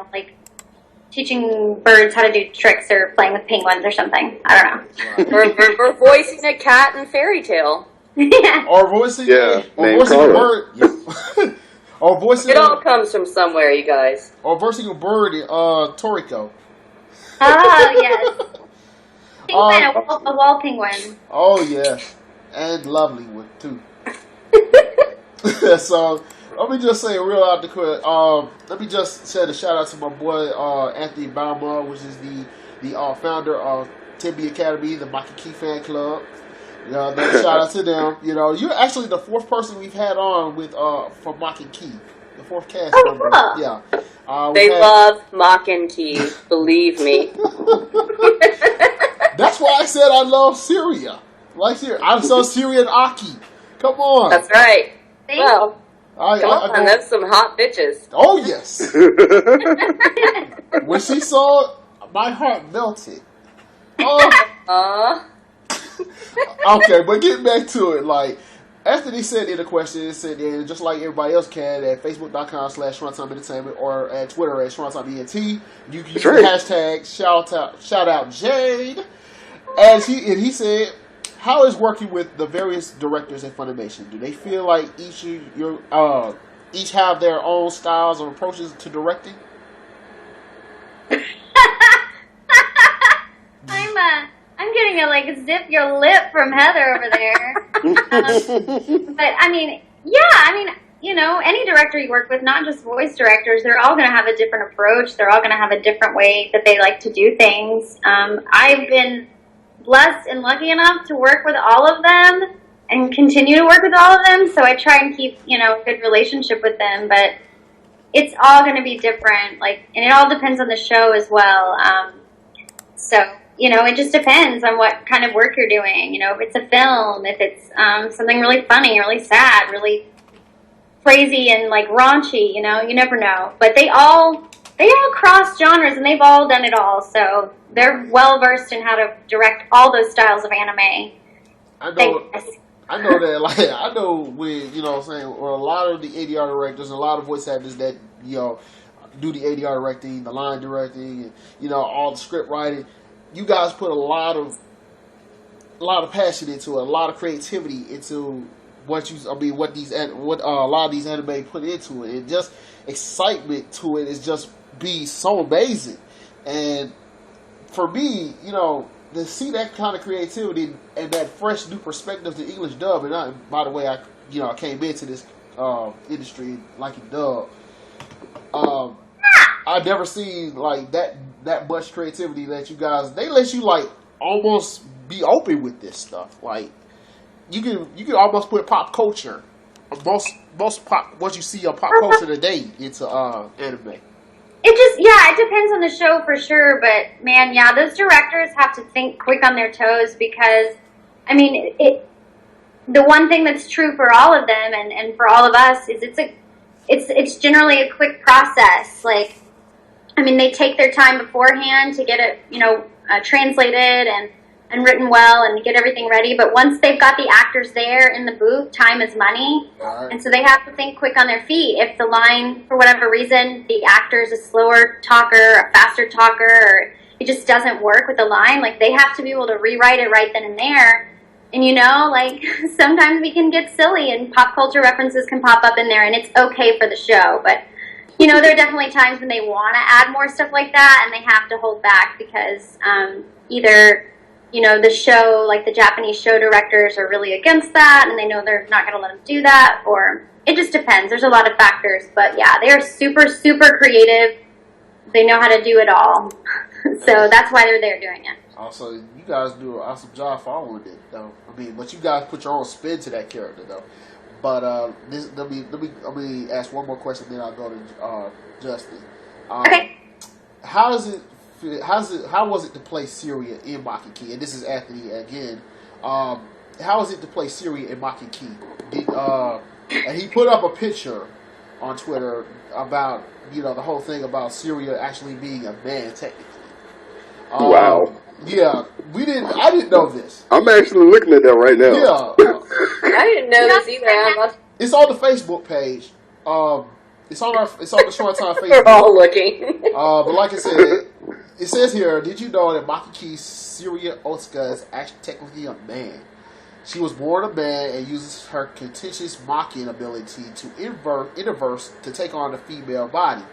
know, like teaching birds how to do tricks or playing with penguins or something. I don't know. or voicing a cat in Fairy Tale. Yeah. Or voicing a bird. Yeah. Or voicing it all comes from somewhere, you guys. Or voicing a bird in Toriko. Oh, yes. Penguin, a wall penguin. Oh, yeah. And lovely one, too. So, let me just say real out the quick. Let me just send a shout out to my boy Anthony Bauma, which is the founder of Timby Academy, the Maki Key fan club. You know, shout out to them. You know, you're actually the fourth person we've had on with for Mock and Key, the fourth cast member. Cool. Yeah, they love Mock and Key. Believe me. That's why I said I love Syria. Like Syria, I'm so Syrian Aki. Come on. That's right. Well, come on, that's some hot bitches. Oh yes. When she saw, my heart melted. Oh. Okay, but getting back to it, like Anthony said in the question, it said just like everybody else can at facebook.com/Shrinetime Entertainment or at Twitter at Shrinetime ENT. You can use the hashtag shout out Jade. And he said, how is working with the various directors at Funimation? Do they feel like each have their own styles or approaches to directing? I'm getting a zip your lip from Heather over there. But I mean, you know, any director you work with, not just voice directors, they're all going to have a different approach. They're all going to have a different way that they like to do things. I've been blessed and lucky enough to work with all of them and continue to work with all of them. So I try and keep, you know, a good relationship with them, but it's all going to be different. And it all depends on the show as well. So, you know, it just depends on what kind of work you're doing. You know, if it's a film, if it's something really funny, really sad, really crazy and raunchy, you know, you never know. But they all cross genres and they've all done it all. So they're well versed in how to direct all those styles of anime. I know that, I know when, you know what I'm saying, or a lot of the ADR directors and a lot of voice actors that, you know, do the ADR directing, the line directing, and, you know, all the script writing, you guys put a lot of passion into it, a lot of creativity into what a lot of these anime put into it, and just excitement to it is just be so amazing. And for me, you know, to see that kind of creativity and that fresh new perspective to English dub, and by the way, I came into this industry liking dub. I've never seen that much creativity that you guys, they let you almost be open with this stuff. You can almost put pop culture, most pop, what you see on pop culture today into anime. It depends on the show for sure, but man, yeah, those directors have to think quick on their toes because, I mean, the one thing that's true for all of them and for all of us is it's generally a quick process. I mean, they take their time beforehand to get it, you know, translated and written well and get everything ready. But once they've got the actors there in the booth, time is money. Right. And so they have to think quick on their feet. If the line, for whatever reason, the actor is a slower talker, a faster talker, or it just doesn't work with the line, they have to be able to rewrite it right then and there. And, you know, sometimes we can get silly and pop culture references can pop up in there, and it's okay for the show. But, you know, there are definitely times when they want to add more stuff like that, and they have to hold back because either, you know, the show, the Japanese show directors are really against that, and they know they're not going to let them do that, or it just depends. There's a lot of factors. But, yeah, they are super, super creative. They know how to do it all. So that's why they're there doing it. Also, you guys do an awesome job following it, though. I mean, but you guys put your own spin to that character, though. But let me ask one more question, then I'll go to Justin. Okay. How was it to play Syria in Maki Key? And this is Anthony again. How was it to play Syria in Maki Key? And he put up a picture on Twitter about, you know, the whole thing about Syria actually being a man technically. Wow. Yeah, I didn't know this. I'm actually looking at that right now. Yeah. I didn't know this either. It's on the Facebook page. It's on the Shrinetime Facebook. We're all looking. But like I said, it says here, did you know that Makiki Syria Otsuka is actually technically a man? She was born a man and uses her contentious mocking ability to interverse to take on the female body.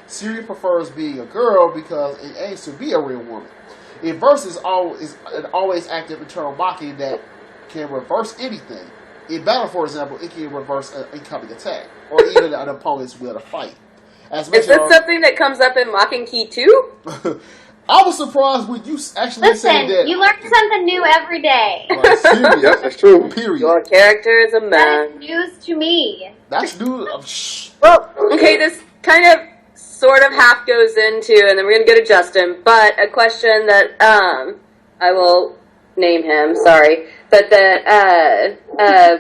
Syria prefers being a girl because it aims to be a real woman. Inverse is an always active internal mocking that can reverse anything. In battle, for example, it can reverse an incoming attack or even an opponent's will to fight. Is this something that comes up in Mocking Key too? I was surprised when you actually said that. You learn something new every day. Like, serious. Yep, that's true. Period. Your character is a man. That is news to me. That's new. Well, okay, this kind of sort of half goes into, and then we're going to go to Justin, but a question that I will name him, sorry, but that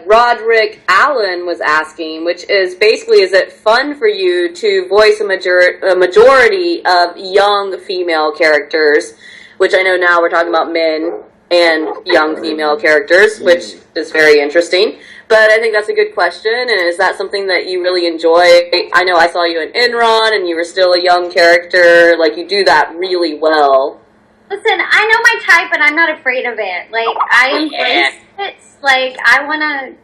Roderick Allen was asking, which is basically, is it fun for you to voice a majority of young female characters, which I know now we're talking about men and young female characters, which is very interesting. But I think that's a good question, and is that something that you really enjoy? I know I saw you in Enron, and you were still a young character. Like, you do that really well. Listen, I know my type, and I'm not afraid of it. Like, I embrace it. Like, I wanna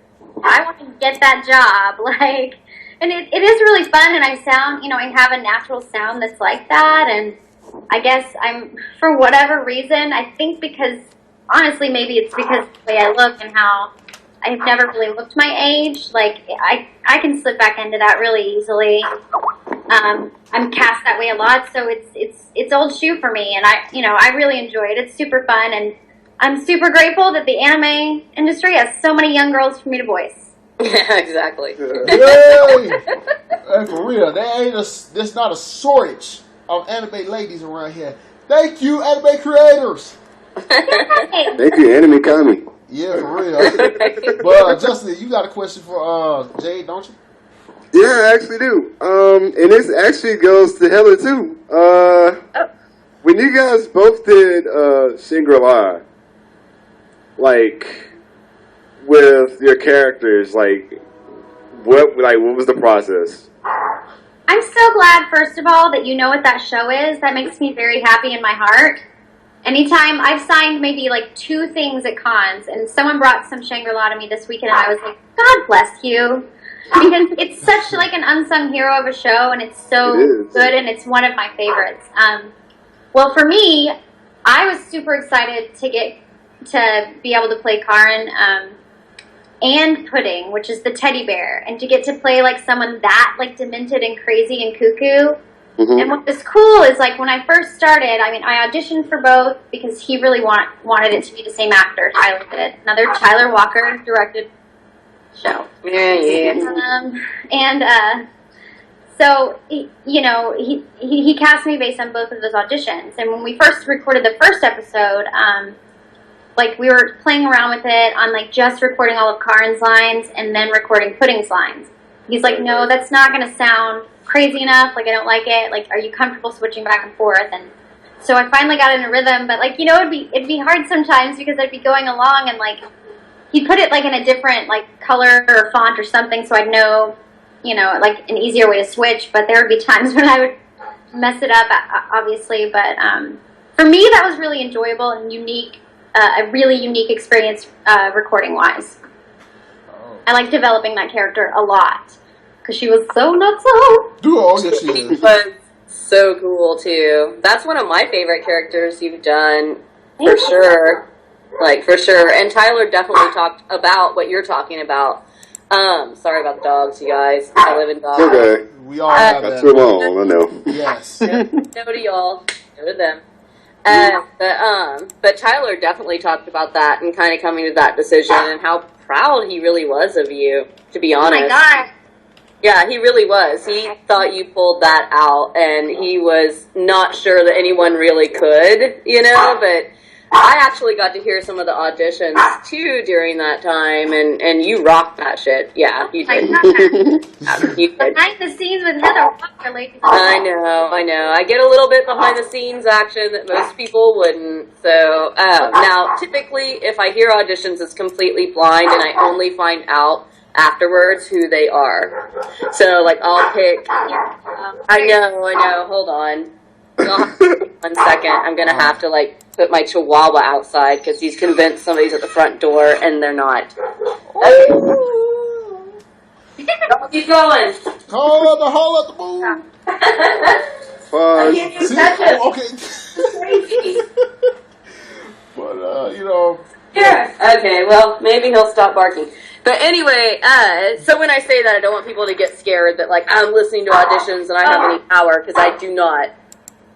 get that job. Like, and it is really fun, and I sound, I have a natural sound that's like that, and I guess for whatever reason, I think because, honestly, maybe it's because of the way I look and how I've never really looked my age. Like, I can slip back into that really easily. I'm cast that way a lot, so it's old shoe for me, and I really enjoy it. It's super fun, and I'm super grateful that the anime industry has so many young girls for me to voice. Yeah, exactly. Yay! Hey, for real, there's not a shortage of anime ladies around here. Thank you, anime creators. Yay! Thank you, Anime Kami. Yeah, for real. But Justin, you got a question for Jade, don't you? Yeah, I actually do. And this actually goes to Heather too. When you guys both did Shangri-La, like with your characters, like what was the process? I'm so glad, first of all, that you know what that show is. That makes me very happy in my heart. Anytime I've signed maybe like 2 things at cons, and someone brought some Shangri-La to me this weekend, and I was like, God bless you. Because it's such like an unsung hero of a show, and it's so good, and it's one of my favorites. Well, for me, I was super excited to be able to play Karin and Pudding, which is the teddy bear, and to get to play like someone that like demented and crazy and cuckoo. Mm-hmm. And what was cool is like when I first started, I auditioned for both because he really wanted it to be the same actor. Tyler did. Another Tyler Walker directed show. Yeah. So he cast me based on both of those auditions. And when we first recorded the first episode, like we were playing around with it on like just recording all of Karin's lines and then recording Pudding's lines. He's like, no, that's not going to sound crazy enough. Like, I don't like it. Like, are you comfortable switching back and forth? And so I finally got in a rhythm. But like, it'd be hard sometimes because I'd be going along and like he'd put it like in a different like color or font or something, so I'd know, like an easier way to switch. But there would be times when I would mess it up, obviously. But for me, that was really enjoyable and unique, a really unique experience recording wise. I like developing that character a lot because she was so nutso. Yes, she is. She was so cool too. That's one of my favorite characters you've done for sure. Like, for sure. And Tyler definitely talked about what you're talking about. Sorry about the dogs, you guys. I live in dogs. Okay. We all have That's that. too long, I know. Yes. No to y'all. No to them. But Tyler definitely talked about that and kind of coming to that decision and how proud he really was of you, to be honest. Oh my God. Yeah, he really was. He thought you pulled that out, and he was not sure that anyone really could, but I actually got to hear some of the auditions, too, during that time, and you rocked that shit. Yeah, you did. You did. Behind the scenes with Heather Walker, ladies. I know. I get a little bit behind the scenes action that most people wouldn't. So, now, typically, if I hear auditions, it's completely blind, and I only find out afterwards who they are. So, like, I'll pick. I know. Hold on. You'll have to wait 1 second. I'm gonna have to like put my Chihuahua outside because he's convinced somebody's at the front door and they're not. Okay. Keep going. Hold up the moon. Fun. See, okay. Crazy. But you know. Yeah. Okay. Well, maybe he'll stop barking. But anyway, so when I say that, I don't want people to get scared that like I'm listening to auditions and I have any power because I do not.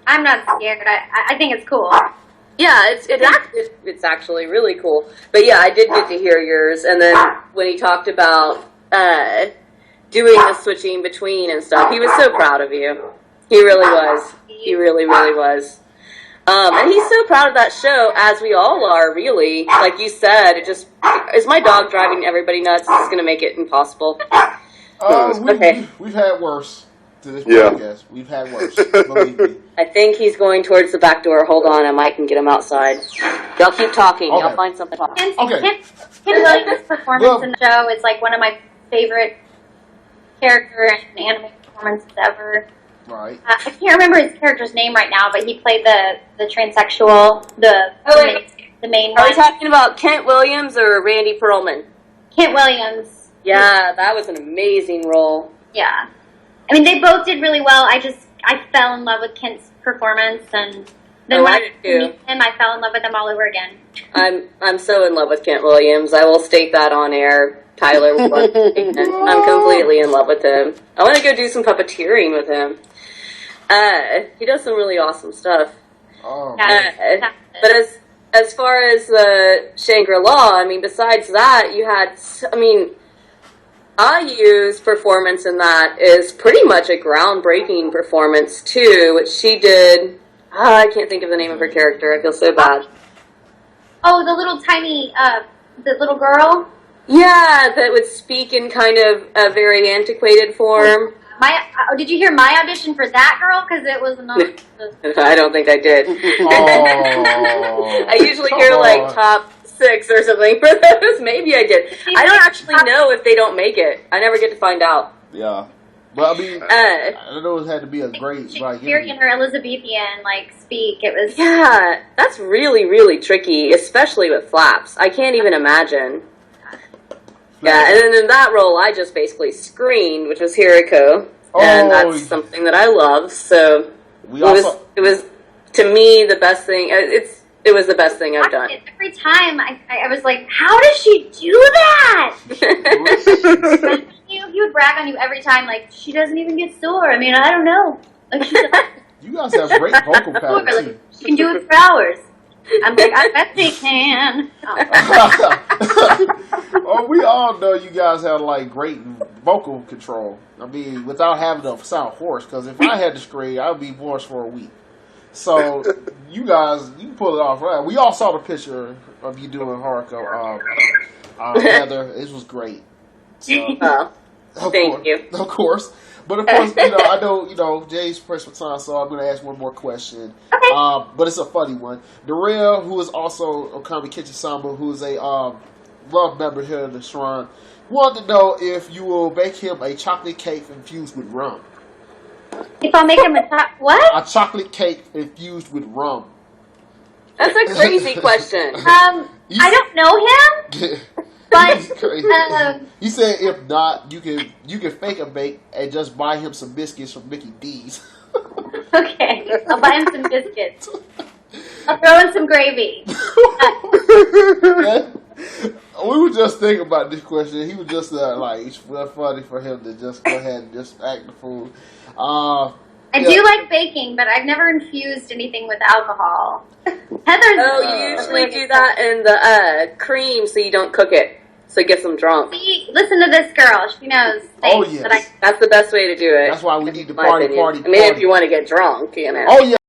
I'm not scared. I think it's cool. Yeah, it's actually really cool. But yeah, I did get to hear yours, and then when he talked about doing the switching between and stuff, he was so proud of you. He really was. He really, really was. And he's so proud of that show, as we all are, really. Like you said, is my dog driving everybody nuts? This is going to make it impossible. We've had worse to this podcast. We've had worse. Believe me. I think he's going towards the back door. Hold on, I might can get him outside. Y'all keep talking. Okay. Y'all find something to talk. Kent Williams' performance in the show is like one of my favorite character and anime performances ever. Right. I can't remember his character's name right now, but he played the transsexual, the main Are we one. talking about Kent Williams or Randy Perlman? Kent Williams. Yeah, that was an amazing role. Yeah. I mean, they both did really well. I fell in love with Kent's performance, and then when I I did too. met him, I fell in love with him all over again. I'm so in love with Kent Williams. I will state that on air. Tyler will understand. I'm completely in love with him. I want to go do some puppeteering with him. He does some really awesome stuff. Oh, But as far as Shangri-La, I mean, besides that, you had, I mean, IU's performance in that is pretty much a groundbreaking performance, too, which she did. I can't think of the name of her character. I feel so bad. Oh, the little tiny, the little girl? Yeah, that would speak in kind of a very antiquated form. Did you hear my audition for that girl? Because it was not. I don't think I did. Oh, I usually hear like top 6 or something for those. Maybe I did. I don't actually know if they don't make it. I never get to find out. yeah. But I mean, I know it had to be a great Shakespearean or Elizabethan speak. It was. Yeah, that's really, really tricky, especially with flaps. I can't even imagine. Yeah, and then in that role, I just basically screamed, which was Hiriko, and that's something that I love. So it was to me the best thing. It was the best thing I've done. Every time I was like, how does she do that? He would brag on you every time, like she doesn't even get sore. I mean, I don't know. Like you guys have great vocal pattern too. She can do it for hours. I'm like, I bet they can. Oh, we all know you guys have like great vocal control. I mean, without having to sound hoarse. Because if I had to scream, I'd be hoarse for a week. So you guys, you pull it off right. We all saw the picture of you doing Haruka, Heather. It was great. So, thank you. Of course. But of course, I know, Jay's pressed for time, so I'm going to ask one more question. Okay. But it's a funny one. Darrell, who is also Okami Kitchen-sama, who is a love member here at the Shrine, wanted to know if you will bake him a chocolate cake infused with rum. If I'll make him what? A chocolate cake infused with rum. That's a crazy question. I don't know him. But he said if not, you can fake a bake and just buy him some biscuits from Mickey D's. Okay, I'll buy him some biscuits. I'll throw in some gravy. We were just thinking about this question. He was just it's funny for him to just go ahead and just act the fool. I do like baking, but I've never infused anything with alcohol. Heather's. You usually do that in the cream so you don't cook it. So it gets them drunk. See, listen to this girl. She knows. Oh, yes. That's the best way to do it. That's why we need to party. I mean, if you want to get drunk, Oh, yeah.